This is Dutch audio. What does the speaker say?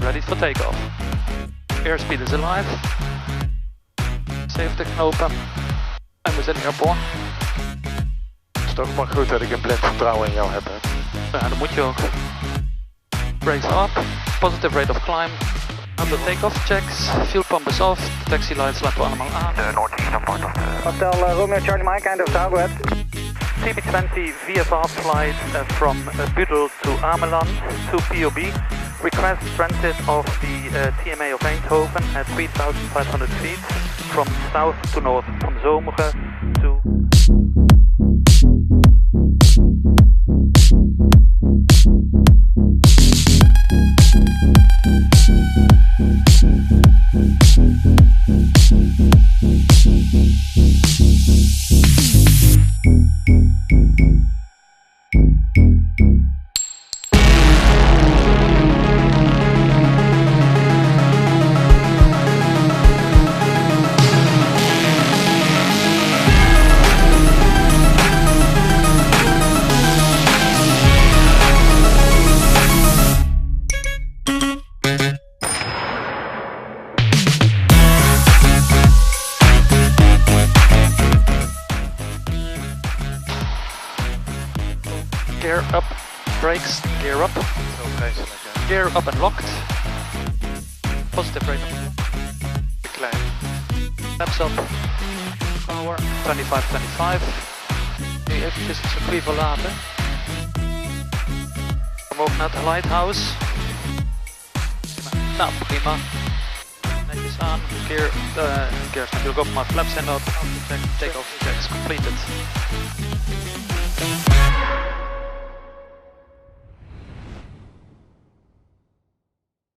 Ready for takeoff. Airspeed is alive. Save de knopen. En we zijn airborne. Het is toch maar goed dat ik een blind vertrouwen in jou heb. Hè? Ja, dat moet je ook. Brakes are up. Positive rate of climb. Under takeoff checks. Fuel pump is off. Taxi lights laten we allemaal aan. De Noord-Eastern part of the... Hotel Romeo Charlie Mike, end of town, go ahead. TB20 VFR flight from Budel to Ameland to POB. Request transit of the TMA of Eindhoven at 3,500 feet from south to north, from Zomeren to... Gear up, brakes, gear up. Zo vreselijk, hè? Gear up and locked. Positive rate. Te klein. Flaps up. Power 25. Nu eventjes het circuit verlaten. We mogen naar het lighthouse. Nou, prima. Netjes aan. Gear is natuurlijk op, maar flaps zijn op. Take off checks completed.